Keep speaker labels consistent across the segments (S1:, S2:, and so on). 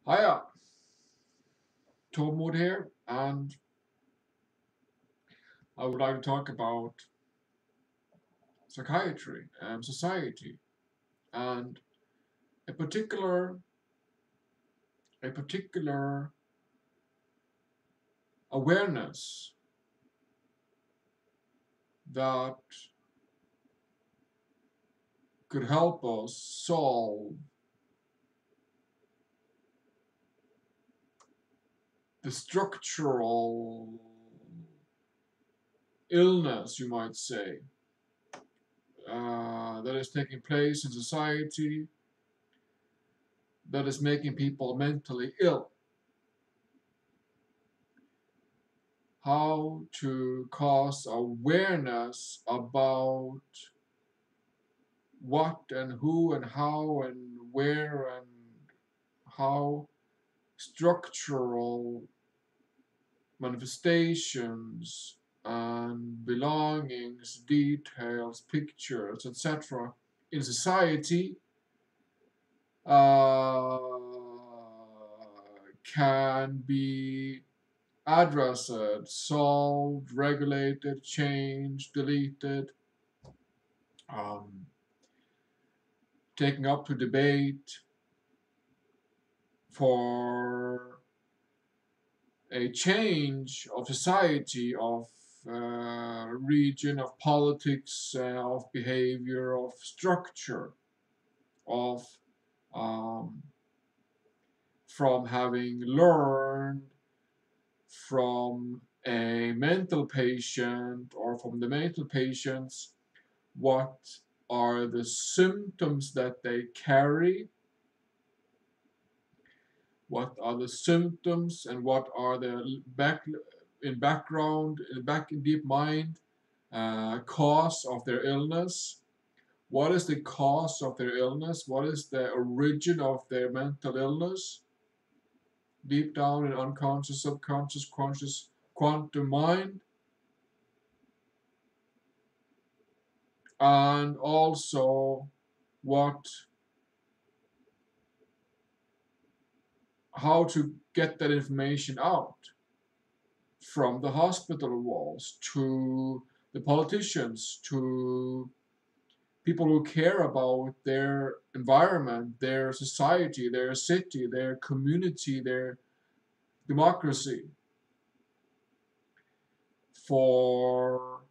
S1: Hiya, Tormod here, and I would like to talk about psychiatry and society, and a particular a particular awareness that could help us solve the structural illness, you might say, that is taking place in society that is making people mentally ill. How to cause awareness about what and who and how and where and how structural manifestations and belongings, details, pictures, etc. in society uh, can be addressed, solved, regulated, changed, deleted, um, taken up to debate for a change of society, of region, of politics, of behavior, of structure, of um, from having learned from a mental patient or from the mental patients what are the symptoms that they carry, what are the symptoms, and what are the background, back in deep mind, cause of their illness. What is the cause of their illness? What is the origin of their mental illness? Deep down in unconscious, subconscious, conscious, quantum mind. And also what how to get that information out from the hospital walls to the politicians, to people who care about their environment, their society, their city, their community, their democracy, for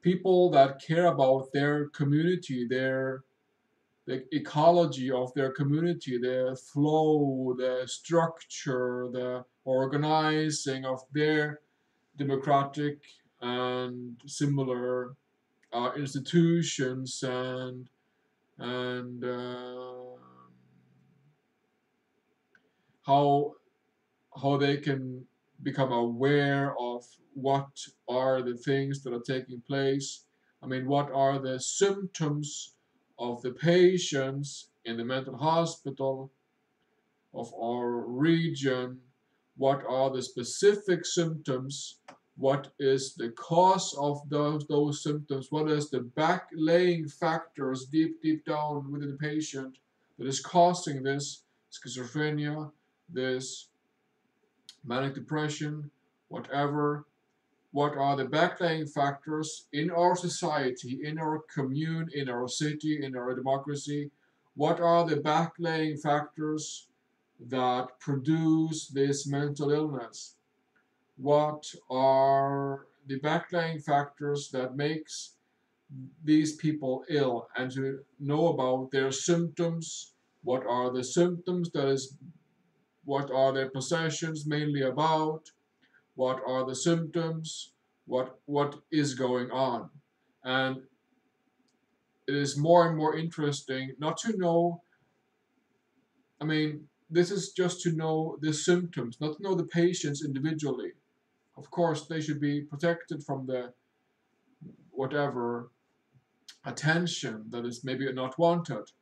S1: people that care about their community, the ecology of their community, the flow, the structure, the organizing of their democratic and similar institutions and how how they can become aware of what are the things that are taking place. I mean, what are the symptoms of the patients in the mental hospital of our region? What are the specific symptoms? What is the cause of those symptoms? What is the backlaying factors deep down within the patient that is causing this schizophrenia, this manic depression, whatever? What are the backlaying factors in our society, in our commune, in our city, in our democracy? What are the backlaying factors that produce this mental illness? What are the backlaying factors that makes these people ill, and to know about their symptoms? What are the symptoms, that is, what are their possessions mainly about? What are the symptoms? What is going on? And it is more and more interesting not to know. I mean, this is just to know the symptoms, not to know the patients individually. Of course, they should be protected from the whatever attention that is maybe not wanted.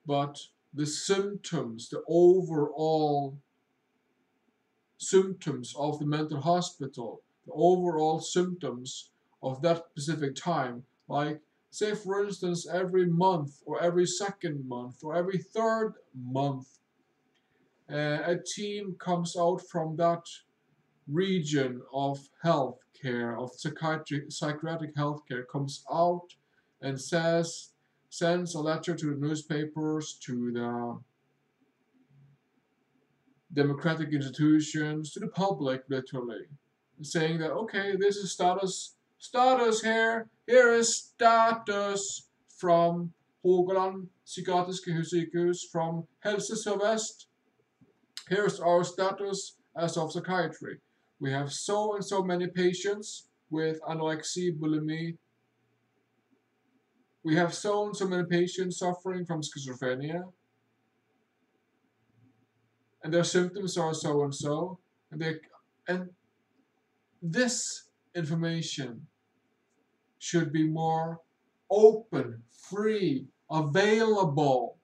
S1: But the symptoms, the overall symptoms of the mental hospital, the overall symptoms of that specific time, like, say, for instance, every month or every second month or every third month, A team comes out from that region of healthcare, of psychiatric healthcare, comes out and sends a letter to the newspapers, to the democratic institutions, to the public, literally, saying that okay, this is status here. Here is status from Rogaland psykiatriske sykehus, from Helse Sør-Vest. Here's our status as of psychiatry. We have so and so many patients with anorexia, bulimia. We have so and so many patients suffering from schizophrenia, and their symptoms are so and so, and this information should be more open, free, available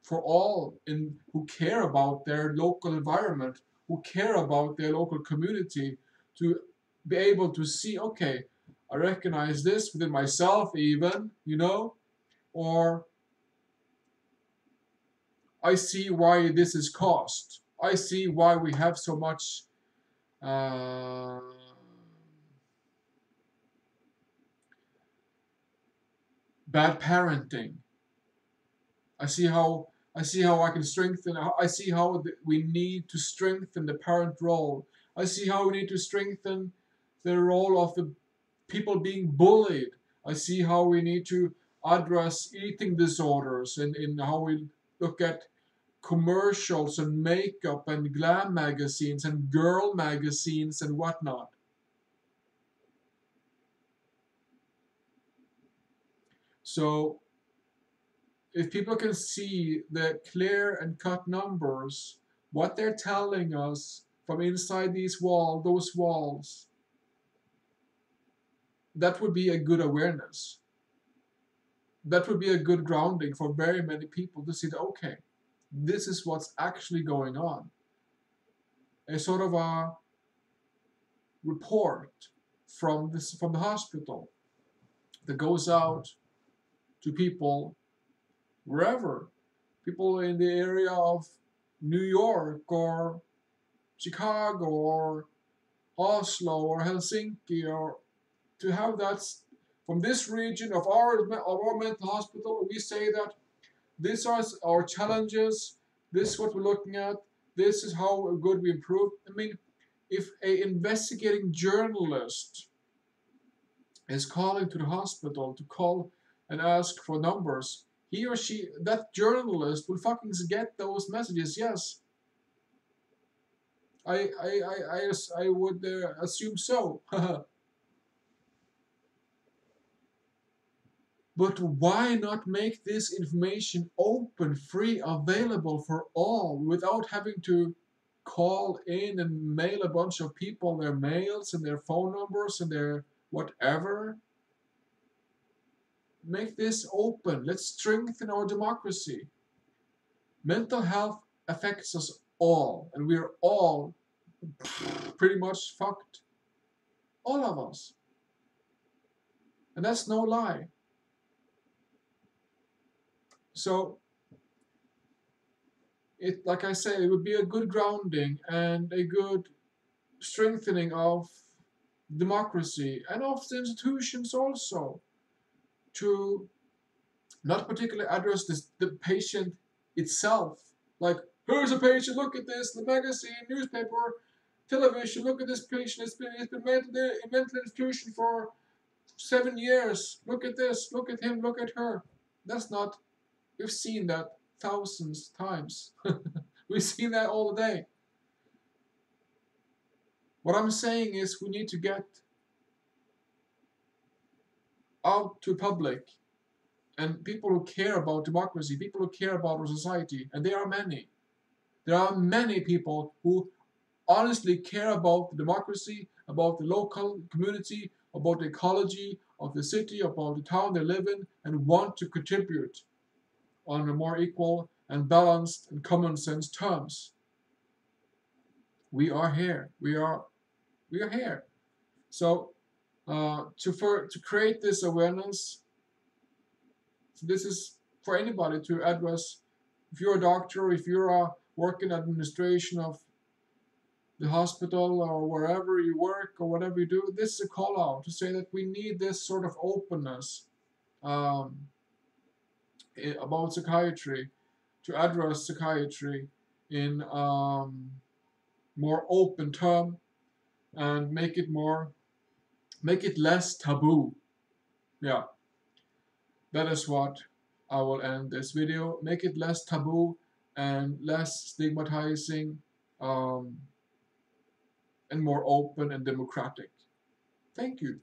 S1: for all who care about their local environment, who care about their local community, to be able to see, okay, I recognize this within myself, even, or I see why this is caused. I see why we have so much uh, bad parenting. I see how I can strengthen. I see how we need to strengthen the parent role. I see how we need to strengthen the role of the people being bullied. I see how we need to address eating disorders, and in how we look at commercials and makeup and glam magazines and girl magazines and whatnot. So if people can see the clear and cut numbers, what they're telling us from inside those walls, that would be a good awareness. That would be a good grounding for very many people to see that, okay, this is what's actually going on. A sort of a report from the hospital that goes out to people wherever, people in the area of New York or Chicago or Oslo or Helsinki, or to have that from this region of our mental hospital. We say that these are our challenges. This is what we're looking at. This is how good we improve. I mean, if a investigating journalist is calling to the hospital to call and ask for numbers, he or she, that journalist, will fucking get those messages. Yes, I would assume so. But why not make this information open, free, available for all without having to call in and mail a bunch of people their mails and their phone numbers and their whatever? Make this open. Let's strengthen our democracy. Mental health affects us all, and we're all pretty much fucked. All of us. And that's no lie. So, like I say, it would be a good grounding and a good strengthening of democracy and of the institutions also, to not particularly address the patient itself. Like, here's a patient, look at this, the magazine, newspaper, television, look at this patient, it's been in mental institution for 7 years. Look at this, look at him, look at her. That's not, we've seen that thousands times. We've seen that all the day. What I'm saying is we need to get out to public and people who care about democracy, people who care about our society, and there are many. There are many people who honestly care about the democracy, about the local community, about the ecology of the city, about the town they live in, and want to contribute on a more equal and balanced and common sense terms. We are here. We are here. So to create this awareness, So this is for anybody to address. If you're a doctor, if you're working administration of the hospital or wherever you work or whatever you do, this is a call out to say that we need this sort of openness um, about psychiatry, to address psychiatry in more open term and make it less taboo. Yeah, that is what I will end this video. Make it less taboo and less stigmatizing, um, and more open and democratic. Thank you.